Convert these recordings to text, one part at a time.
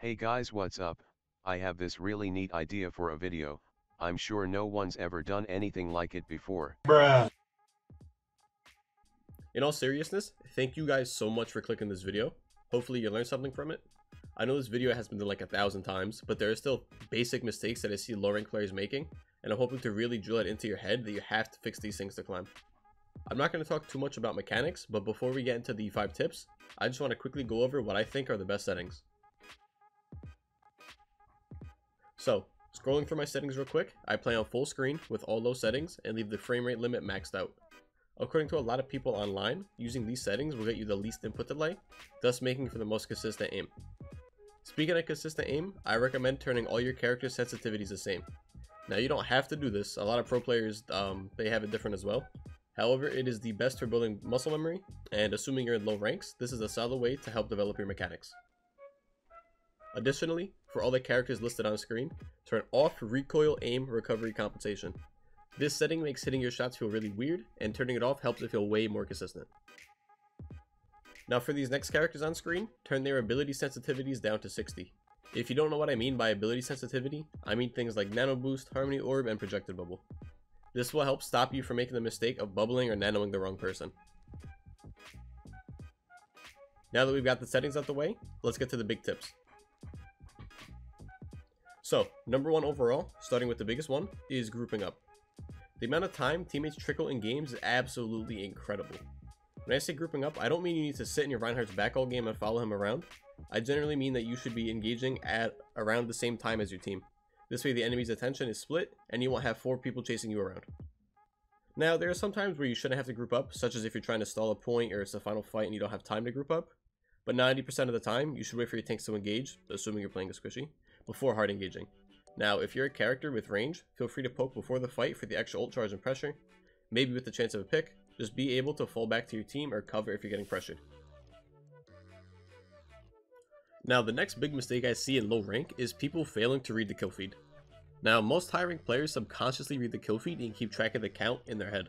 Hey guys, what's up? I have this really neat idea for a video. I'm sure no one's ever done anything like it before. Bruh. In all seriousness, thank you guys so much for clicking this video. Hopefully you learned something from it. I know this video has been done like 1,000 times, but there are still basic mistakes that I see low rank players making, and I'm hoping to really drill it into your head that you have to fix these things to climb. I'm not going to talk too much about mechanics, but before we get into the 5 tips, I just want to quickly go over what I think are the best settings. So, scrolling through my settings real quick, I play on full screen with all low settings and leave the frame rate limit maxed out. According to a lot of people online, using these settings will get you the least input delay, thus making for the most consistent aim. Speaking of consistent aim, I recommend turning all your character sensitivities the same. Now you don't have to do this, a lot of pro players, they have it different as well. However, it is the best for building muscle memory, and assuming you're in low ranks, this is a solid way to help develop your mechanics. Additionally, for all the characters listed on screen, turn off recoil aim recovery compensation. This setting makes hitting your shots feel really weird, and turning it off helps it feel way more consistent. Now for these next characters on screen, turn their ability sensitivities down to 60. If you don't know what I mean by ability sensitivity, I mean things like Nano Boost, Harmony Orb, and Projected Bubble. This will help stop you from making the mistake of bubbling or nanoing the wrong person. Now that we've got the settings out the way, let's get to the big tips. So, number 1 overall, starting with the biggest one, is grouping up. The amount of time teammates trickle in games is absolutely incredible. When I say grouping up, I don't mean you need to sit in your Reinhardt's back all game and follow him around. I generally mean that you should be engaging at around the same time as your team. This way the enemy's attention is split and you won't have 4 people chasing you around. Now, there are some times where you shouldn't have to group up, such as if you're trying to stall a point or it's a final fight and you don't have time to group up. But 90% of the time, you should wait for your tanks to engage, assuming you're playing a squishy, before hard engaging. Now, if you're a character with range, feel free to poke before the fight for the extra ult charge and pressure. Maybe with the chance of a pick, just be able to fall back to your team or cover if you're getting pressured. Now, the next big mistake I see in low rank is people failing to read the kill feed. Now, most high rank players subconsciously read the kill feed and keep track of the count in their head.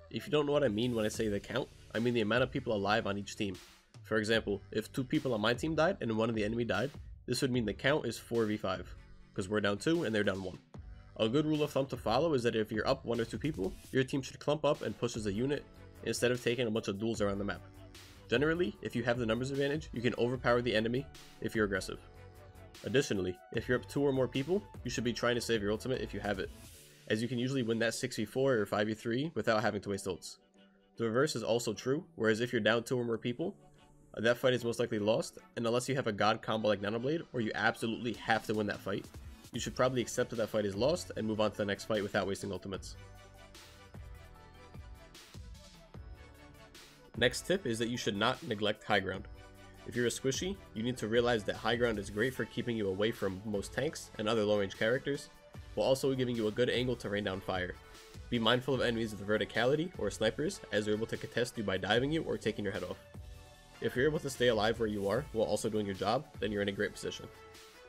If you don't know what I mean when I say the count, I mean the amount of people alive on each team. For example, if 2 people on my team died and 1 of the enemy died, this would mean the count is 4v5, because we're down 2 and they're down 1. A good rule of thumb to follow is that if you're up 1 or 2 people, your team should clump up and push as a unit, instead of taking a bunch of duels around the map. Generally, if you have the numbers advantage, you can overpower the enemy if you're aggressive. Additionally, if you're up 2 or more people, you should be trying to save your ultimate if you have it, as you can usually win that 6v4 or 5v3 without having to waste ults. The reverse is also true, whereas if you're down 2 or more people, that fight is most likely lost, and unless you have a god combo like Nanoblade, or you absolutely have to win that fight, you should probably accept that that fight is lost and move on to the next fight without wasting ultimates. Next tip is that you should not neglect high ground. If you're a squishy, you need to realize that high ground is great for keeping you away from most tanks and other low range characters, while also giving you a good angle to rain down fire. Be mindful of enemies with verticality or snipers, as they're able to contest you by diving you or taking your head off. If you're able to stay alive where you are while also doing your job, then you're in a great position.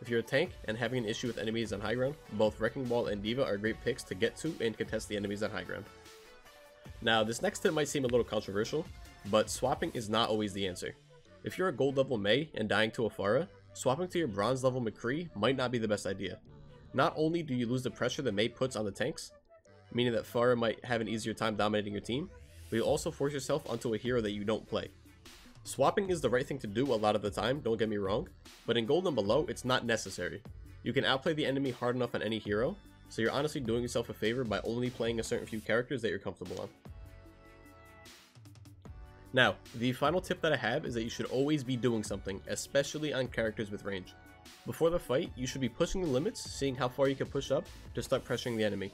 If you're a tank and having an issue with enemies on high ground, both Wrecking Ball and D.Va are great picks to get to and contest the enemies on high ground. Now, this next tip might seem a little controversial, but swapping is not always the answer. If you're a gold level Mei and dying to a Pharah, swapping to your bronze level McCree might not be the best idea. Not only do you lose the pressure that Mei puts on the tanks, meaning that Pharah might have an easier time dominating your team, but you also force yourself onto a hero that you don't play. Swapping is the right thing to do a lot of the time, don't get me wrong, but in gold and below, it's not necessary. You can outplay the enemy hard enough on any hero, so you're honestly doing yourself a favor by only playing a certain few characters that you're comfortable on. Now, the final tip that I have is that you should always be doing something, especially on characters with range. Before the fight, you should be pushing the limits, seeing how far you can push up to start pressuring the enemy.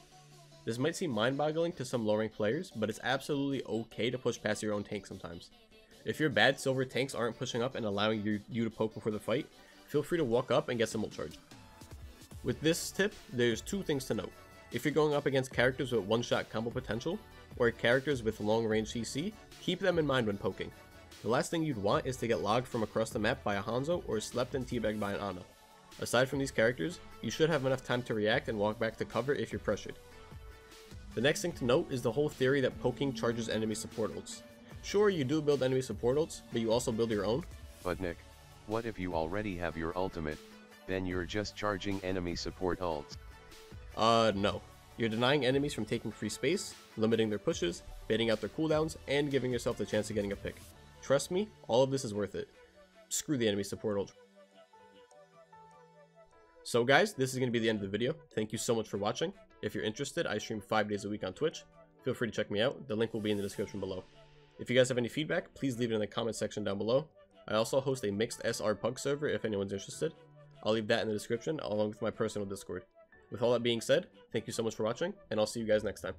This might seem mind-boggling to some low-rank players, but it's absolutely okay to push past your own tank sometimes. If your bad silver tanks aren't pushing up and allowing you to poke before the fight, feel free to walk up and get some ult charge. With this tip, there's 2 things to note. If you're going up against characters with one-shot combo potential, or characters with long-range CC, keep them in mind when poking. The last thing you'd want is to get logged from across the map by a Hanzo or slept and teabagged by an Ana. Aside from these characters, you should have enough time to react and walk back to cover if you're pressured. The next thing to note is the whole theory that poking charges enemy support ults. Sure, you do build enemy support ults, but you also build your own. But Nick, what if you already have your ultimate? then you're just charging enemy support ults. No. You're denying enemies from taking free space, limiting their pushes, baiting out their cooldowns, and giving yourself the chance of getting a pick. Trust me, all of this is worth it. Screw the enemy support ult. So guys, this is going to be the end of the video. Thank you so much for watching. If you're interested, I stream 5 days a week on Twitch. Feel free to check me out. The link will be in the description below. If you guys have any feedback, please leave it in the comment section down below. I also host a mixed SR Pug server if anyone's interested. I'll leave that in the description along with my personal Discord. With all that being said, thank you so much for watching, and I'll see you guys next time.